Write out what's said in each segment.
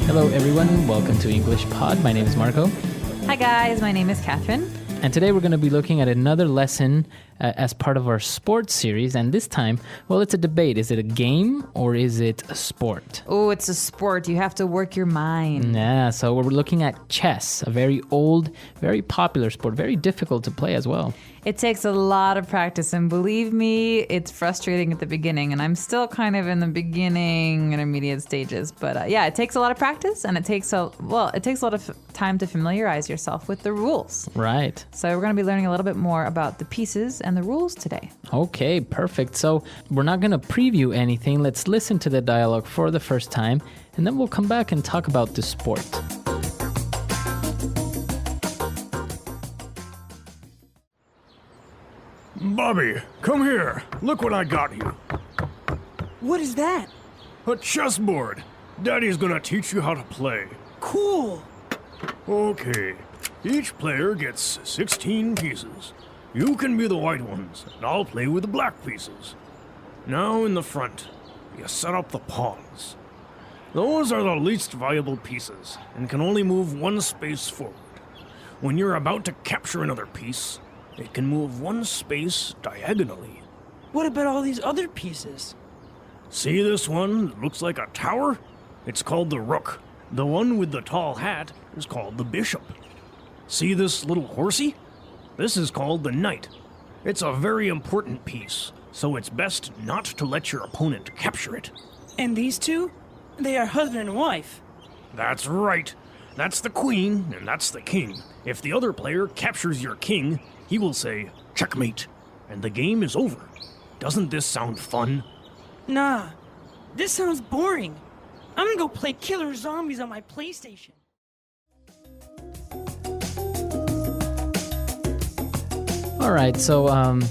Hello, everyone. Welcome to English Pod. My name is Marco. Hi, guys. My name is Catherine. And today we're going to be looking at another lesson as part of our sports series. And this time, well, it's a debate. Is it a game or is it a sport? Oh, it's a sport. You have to work your mind. Yeah, so we're looking at chess, a very old, very popular sport, very difficult to play as well. It takes a lot of practice, and believe me, it's frustrating at the beginning, and I'm still kind of in the beginning, intermediate stages. But yeah, it takes a lot of practice, and it takes a lot of time to familiarize yourself with the rules. Right. So we're going to be learning a little bit more about the pieces and the rules today. Okay, perfect. So we're not going to preview anything. Let's listen to the dialogue for the first time, and then we'll come back and talk about the sport. Bobby, come here. Look what I got you. What is that? A chessboard. Daddy's gonna teach you how to play. Cool. Okay. Each player gets 16 pieces. You can be the white ones, and I'll play with the black pieces. Now in the front, you set up the pawns. Those are the least valuable pieces, and can only move one space forward. When you're about to capture another piece, it can move one space diagonally. What about all these other pieces? See this one that looks like a tower? It's called the rook. The one with the tall hat is called the bishop. See this little horsey? This is called the knight. It's a very important piece, so it's best not to let your opponent capture it. And these two? They are husband and wife. That's right. That's the queen, and that's the king. If the other player captures your king, he will say, checkmate, and the game is over. Doesn't this sound fun? Nah, this sounds boring. I'm gonna go play Killer Zombies on my PlayStation. All right, so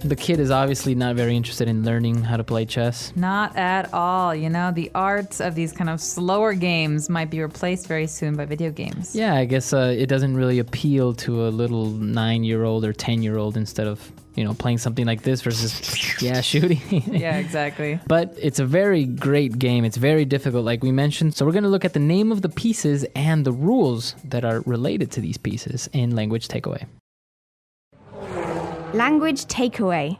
the kid is obviously not very interested in learning how to play chess. Not at all. You know, the art of these kind of slower games might be replaced very soon by video games. Yeah, I guess it doesn't really appeal to a little 9-year-old or 10-year-old instead of, playing something like this versus, shooting. Yeah, exactly. But it's a very great game. It's very difficult, like we mentioned. So we're going to look at the name of the pieces and the rules that are related to these pieces in Language Takeaway. Language takeaway.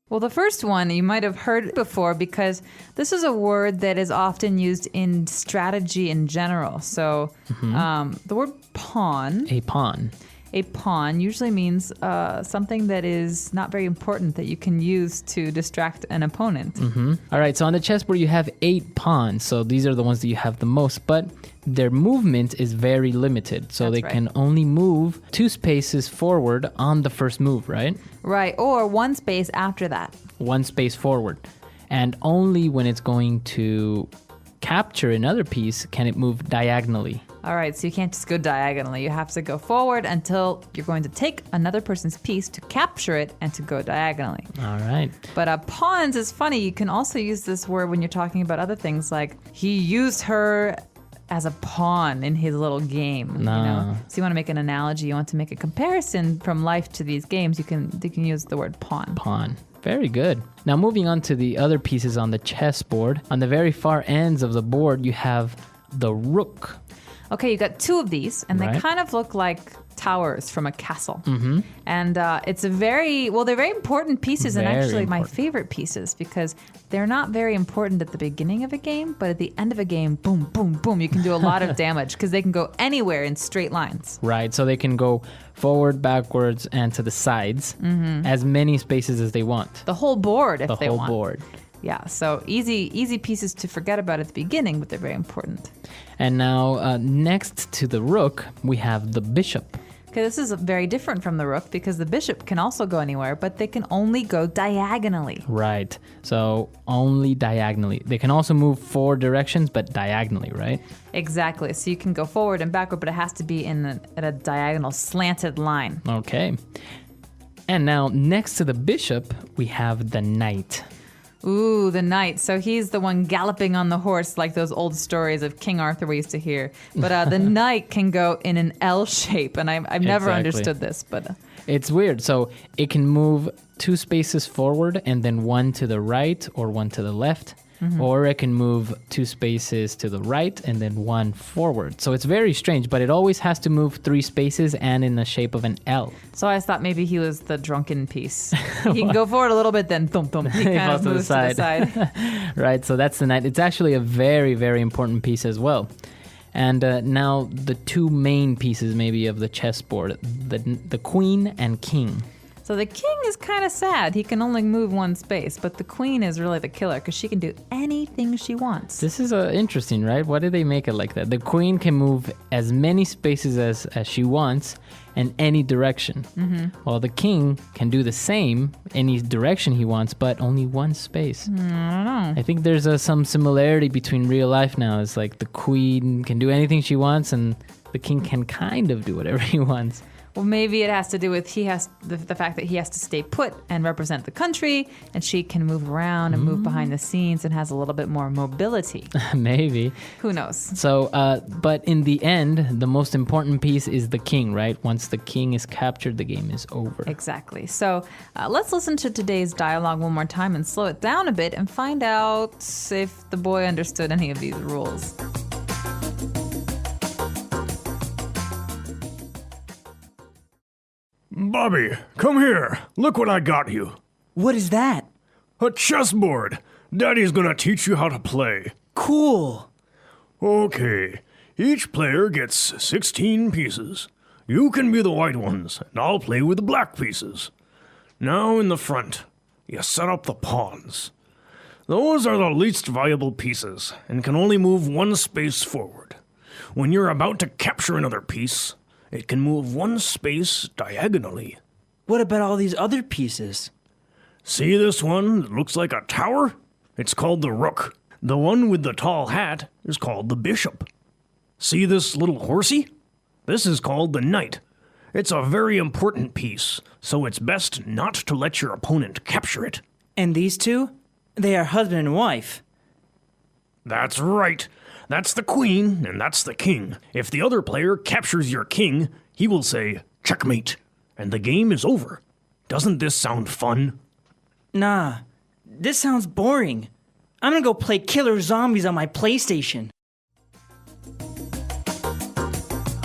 Well, the first one you might have heard before because this is a word that is often used in strategy in general. So the word pawn. A pawn. A pawn usually means something that is not very important that you can use to distract an opponent. Mm-hmm. All right, so on the chessboard you have 8 pawns. So these are the ones that you have the most, but their movement is very limited. So That's they right. can only move 2 spaces forward on the first move, right? Right, or one space after that. 1 space forward. And only when it's going to capture another piece can it move diagonally. All right, so you can't just go diagonally. You have to go forward until you're going to take another person's piece to capture it and to go diagonally. All right. But pawns is funny. You can also use this word when you're talking about other things, like he used her as a pawn in his little game. No. So you want to make an analogy, you want to make a comparison from life to these games, you can use the word pawn. Pawn. Very good. Now moving on to the other pieces on the chessboard. On the very far ends of the board, you have the rook. Okay, you got 2 of these, and Right. they kind of look like towers from a castle. Mm-hmm. And it's they're very important pieces, and Very actually my important. favorite pieces, because they're not very important at the beginning of a game, but at the end of a game, boom, boom, boom, you can do a lot of damage, because they can go anywhere in straight lines. Right, so they can go forward, backwards, and to the sides, as many spaces as they want. The whole board, if The they whole want. board. Yeah, so easy pieces to forget about at the beginning, but they're very important. And now, next to the rook, we have the bishop. Okay, this is very different from the rook because the bishop can also go anywhere, but they can only go diagonally. Right, so only diagonally. They can also move 4 directions, but diagonally, right? Exactly. So you can go forward and backward, but it has to be at a diagonal slanted line. Okay. And now, next to the bishop, we have the knight. Ooh, the knight. So he's the one galloping on the horse like those old stories of King Arthur we used to hear. But the knight can go in an L shape, and I've never Exactly. understood this. But It's weird. So it can move 2 spaces forward and then 1 to the right or 1 to the left. or it can move 2 spaces to the right and then 1 forward. So it's very strange, but it always has to move 3 spaces and in the shape of an L. So I thought maybe he was the drunken piece. He can go forward a little bit, then thump thump. He kind of moves to the side. Right, so that's the knight. It's actually a very, very important piece as well. And now the 2 main pieces maybe of the chessboard, the queen and king. So the king is kind of sad. He can only move 1 space, but the queen is really the killer because she can do anything she wants. This is interesting, right? Why did they make it like that? The queen can move as many spaces as she wants in any direction. While the king can do the same, any direction he wants, but only 1 space. I don't know. I think there's some similarity between real life now. It's like the queen can do anything she wants and the king can kind of do whatever he wants. Well, maybe it has to do with the fact that he has to stay put and represent the country, and she can move around and move behind the scenes and has a little bit more mobility. Maybe. Who knows? So, but in the end, the most important piece is the king, right? Once the king is captured, the game is over. Exactly. So let's listen to today's dialogue one more time and slow it down a bit and find out if the boy understood any of these rules. Bobby, come here. Look what I got you. What is that? A chessboard. Daddy's gonna teach you how to play. Cool. Okay. Each player gets 16 pieces. You can be the white ones, and I'll play with the black pieces. Now in the front, you set up the pawns. Those are the least valuable pieces, and can only move 1 space forward. When you're about to capture another piece, it can move 1 space diagonally. What about all these other pieces? See this one that looks like a tower? It's called the rook. The one with the tall hat is called the bishop. See this little horsey? This is called the knight. It's a very important piece, so it's best not to let your opponent capture it. And these 2? They are husband and wife. That's right. That's the queen, and that's the king. If the other player captures your king, he will say, checkmate, and the game is over. Doesn't this sound fun? Nah, this sounds boring. I'm gonna go play killer zombies on my PlayStation.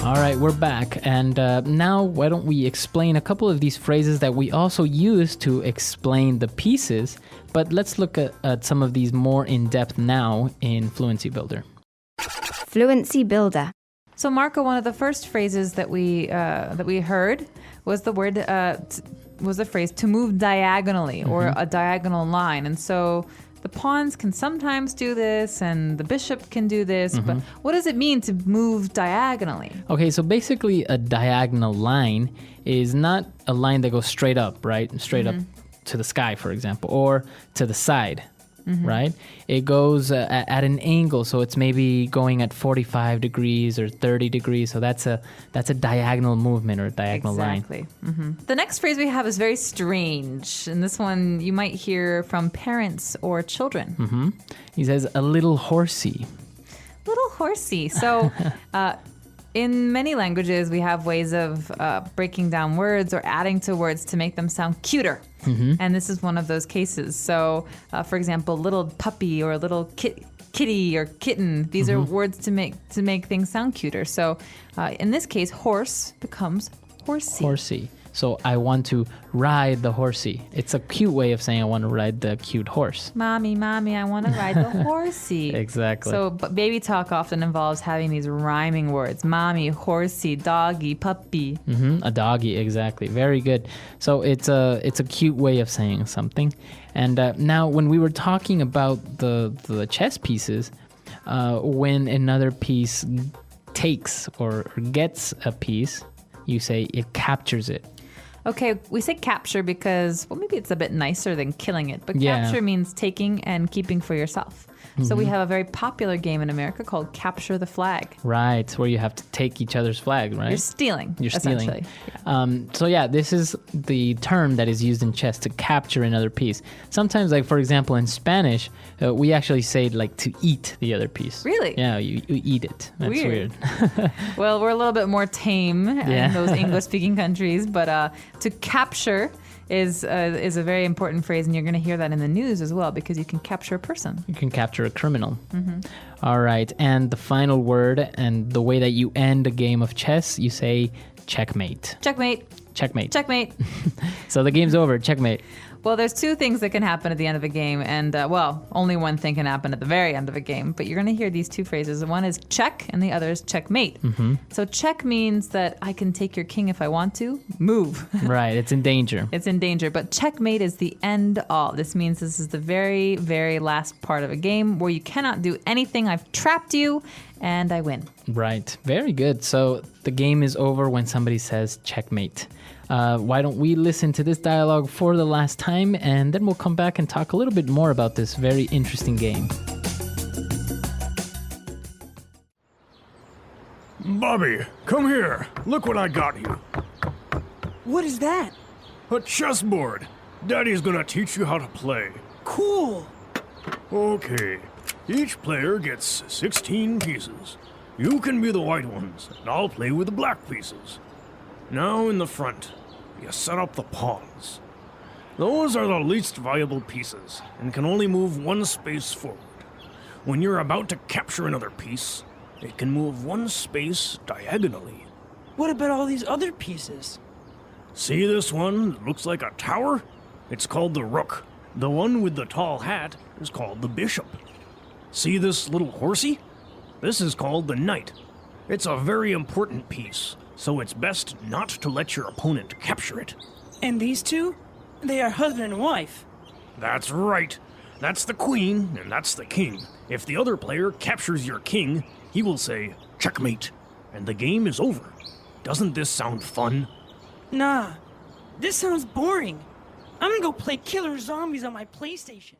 All right, we're back. And now why don't we explain a couple of these phrases that we also use to explain the pieces. But let's look at some of these more in depth now in Fluency Builder. Fluency Builder. So, Marco, one of the first phrases that we heard was the phrase to move diagonally or a diagonal line. And so the pawns can sometimes do this and the bishop can do this, but what does it mean to move diagonally? Okay, so basically a diagonal line is not a line that goes straight up, right? Straight up to the sky, for example, or to the side. Right? It goes at an angle, so it's maybe going at 45 degrees or 30 degrees. So that's a diagonal movement or a diagonal line. Exactly. The next phrase we have is very strange, and this one you might hear from parents or children. He says a little horsey. Little horsey. So in many languages, we have ways of breaking down words or adding to words to make them sound cuter. And this is one of those cases. So, for example, little puppy or little kitty or kitten. These are words to make things sound cuter. So, in this case, horse becomes horsey. Horsey. So I want to ride the horsey. It's a cute way of saying I want to ride the cute horse. Mommy, I want to ride the horsey. Exactly. So but baby talk often involves having these rhyming words. Mommy, horsey, doggy, puppy. A doggy, exactly. Very good. So it's a cute way of saying something. And now when we were talking about the chess pieces, when another piece takes or gets a piece, you say it captures it. Okay, we say capture because, well, maybe it's a bit nicer than killing it, but Yeah. capture means taking and keeping for yourself. So we have a very popular game in America called Capture the Flag. Right, where you have to take each other's flag, right? You're stealing, You're stealing. essentially. Yeah. So yeah, this is the term that is used in chess to capture another piece. Sometimes, like for example, in Spanish, we actually say like to eat the other piece. Really? Yeah, you eat it. That's weird. Well, we're a little bit more tame Yeah. in those English-speaking countries, but to capture is a very important phrase, and you're going to hear that in the news as well because you can capture a person. You can capture a criminal. All right. And the final word and the way that you end a game of chess, you say checkmate. Checkmate. Checkmate. Checkmate. So the game's over. Checkmate. Well, there's two things that can happen at the end of a game, and only one thing can happen at the very end of a game. But you're going to hear these two phrases. One is check, and the other is checkmate. So check means that I can take your king if I want to. Move. Right. It's in danger. It's in danger. But checkmate is the end all. This means this is the very, very last part of a game where you cannot do anything. I've trapped you, and I win. Right. Very good. So the game is over when somebody says checkmate. Why don't we listen to this dialogue for the last time, and then we'll come back and talk a little bit more about this very interesting game. Bobby, come here. Look what I got you. What is that? A chessboard. Daddy's gonna teach you how to play. Cool. Okay. Each player gets 16 pieces. You can be the white ones, and I'll play with the black pieces. Now in the front, you set up the pawns. Those are the least valuable pieces, and can only move one space forward. When you're about to capture another piece, it can move one space diagonally. What about all these other pieces? See this one that looks like a tower? It's called the rook. The one with the tall hat is called the bishop. See this little horsey? This is called the knight. It's a very important piece, so it's best not to let your opponent capture it. And these two? They are husband and wife. That's right. That's the queen, and that's the king. If the other player captures your king, he will say, checkmate, and the game is over. Doesn't this sound fun? Nah, this sounds boring. I'm gonna go play killer zombies on my PlayStation.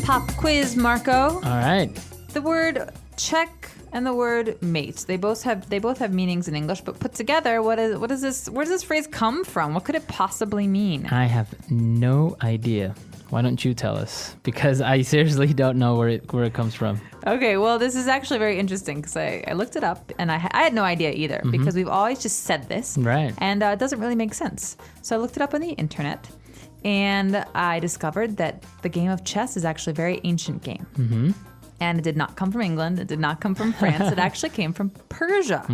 Pop quiz, Marco. All right. The word check and the word mate. They both have meanings in English, but put together, what is this? Where does this phrase come from? What could it possibly mean? I have no idea. Why don't you tell us? Because I seriously don't know where it comes from. Okay, well, this is actually very interesting because I looked it up and I had no idea either because we've always just said this. Right. And it doesn't really make sense. So I looked it up on the internet and I discovered that the game of chess is actually a very ancient game. And it did not come from England. It did not come from France. It actually came from Persia.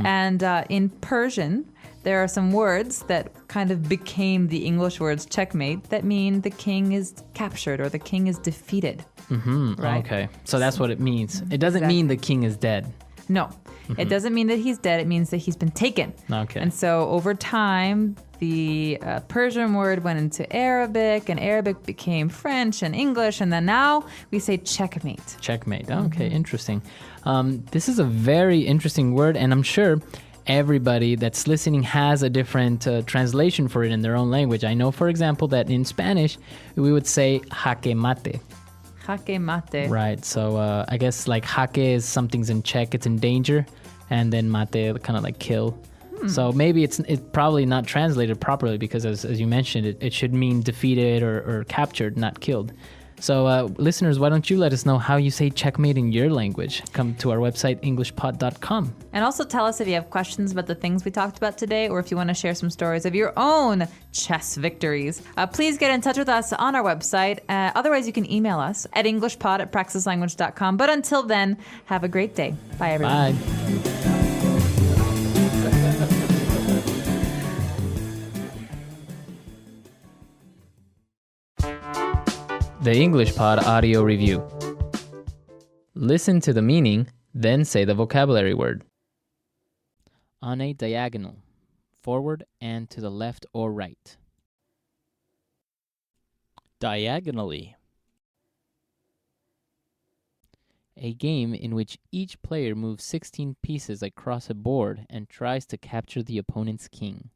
And in Persian, there are some words that kind of became the English words checkmate that mean the king is captured or the king is defeated. Right? Okay. So that's what it means. It doesn't mean the king is dead. No, it doesn't mean that he's dead. It means that he's been taken. Okay. And so over time, the Persian word went into Arabic, and Arabic became French and English, and then now we say checkmate. Checkmate. Okay, interesting. This is a very interesting word, and I'm sure everybody that's listening has a different translation for it in their own language. I know, for example, that in Spanish, we would say jaque mate. Jaque mate. Right. So I guess like jaque is something's in check, it's in danger, and then mate kind of like kill. So maybe it's probably not translated properly because as you mentioned, it should mean defeated or captured, not killed. So listeners, why don't you let us know how you say checkmate in your language? Come to our website, englishpod.com. And also tell us if you have questions about the things we talked about today or if you want to share some stories of your own chess victories. Please get in touch with us on our website. Otherwise, you can email us at englishpod@praxislanguage.com. But until then, have a great day. Bye, everyone. Bye. The English Pod Audio Review. Listen to the meaning, then say the vocabulary word. On a diagonal, forward and to the left or right. Diagonally. A game in which each player moves 16 pieces across a board and tries to capture the opponent's king.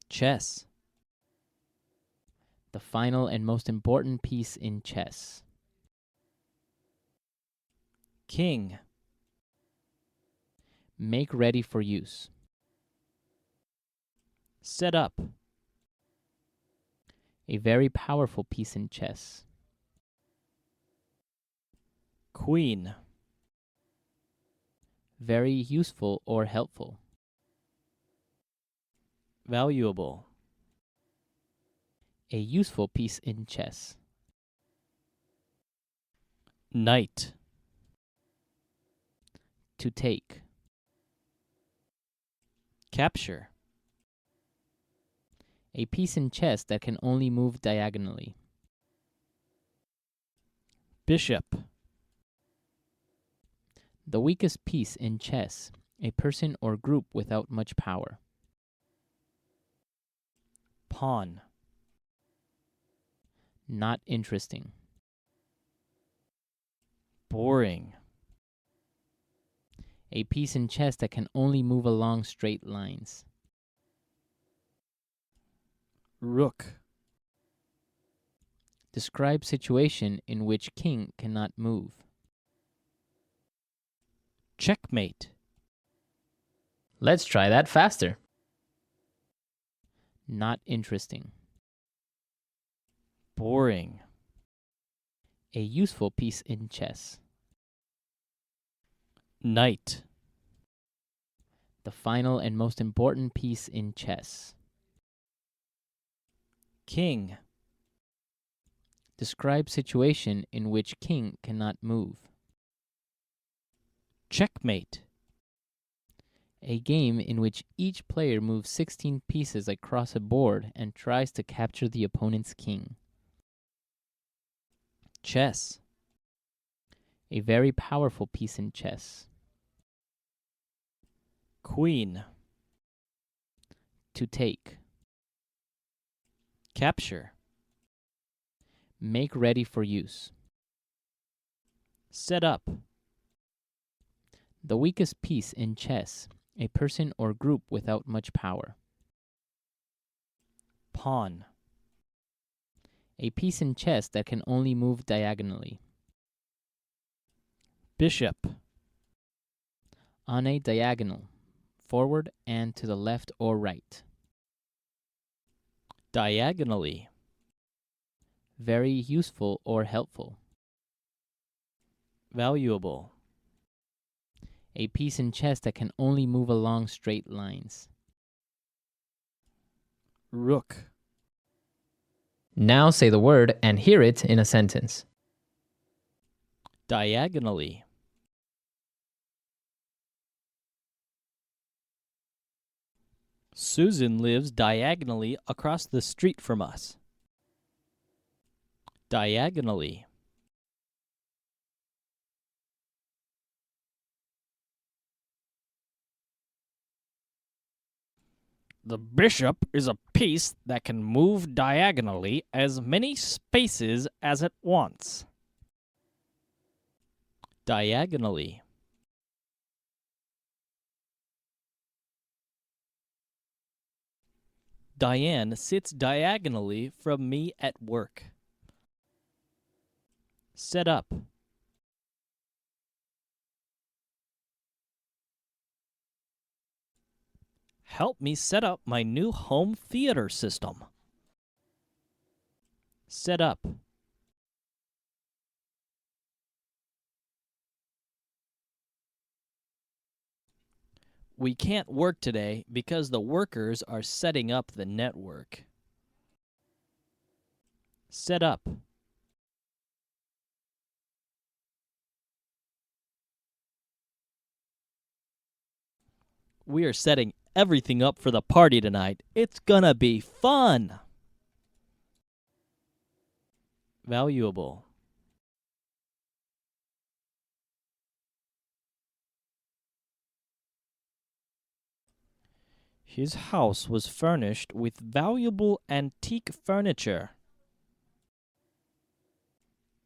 Chess. The final and most important piece in chess. King. Make ready for use. Set up. A very powerful piece in chess. Queen. Very useful or helpful. Valuable. A useful piece in chess. Knight. To take. Capture. A piece in chess that can only move diagonally. Bishop. The weakest piece in chess. A person or group without much power. Pawn. Not interesting. Boring. A piece in chess that can only move along straight lines. Rook. Describe situation in which king cannot move. Checkmate. Let's try that faster. Not interesting. Boring. A useful piece in chess. Knight. The final and most important piece in chess. King. Describe situation in which king cannot move. Checkmate. A game in which each player moves 16 pieces across a board and tries to capture the opponent's king. Chess. A very powerful piece in chess. Queen. To take. Capture. Make ready for use. Set up. The weakest piece in chess. A person or group without much power. Pawn. A piece in chess that can only move diagonally. Bishop. On a diagonal, forward and to the left or right. Diagonally. Very useful or helpful. Valuable. A piece in chess that can only move along straight lines. Rook. Now say the word and hear it in a sentence. Diagonally. Susan lives diagonally across the street from us. Diagonally. The bishop is a piece that can move diagonally as many spaces as it wants. Diagonally. Diane sits diagonally from me at work. Set up. Help me set up my new home theater system. Set up. We can't work today because the workers are setting up the network. Set up. We are setting everything up for the party tonight. It's gonna be fun. Valuable. His house was furnished with valuable antique furniture.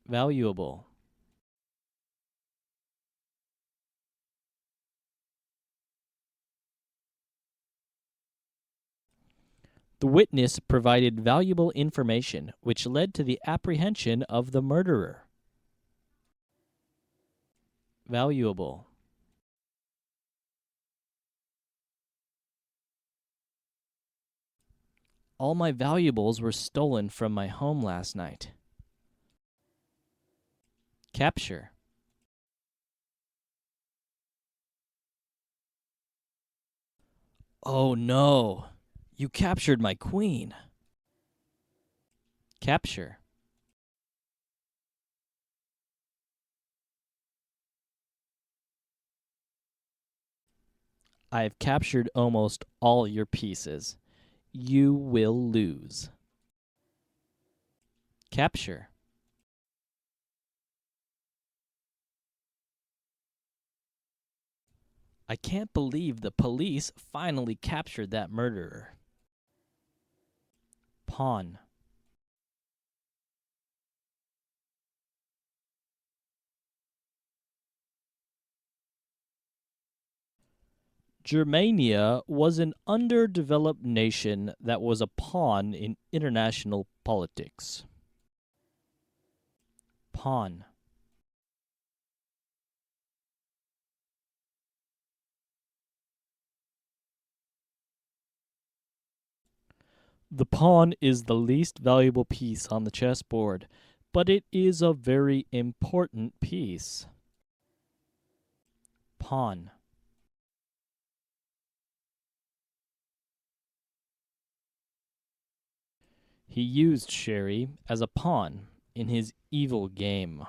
Valuable. The witness provided valuable information which led to the apprehension of the murderer. Valuable. All my valuables were stolen from my home last night. Capture. Oh no, you captured my queen. Capture. I have captured almost all your pieces. You will lose. Capture. I can't believe the police finally captured that murderer. Pawn. Germania was an underdeveloped nation that was a pawn in international politics. Pawn. The pawn is the least valuable piece on the chessboard, but it is a very important piece. Pawn. He used Sherry as a pawn in his evil game.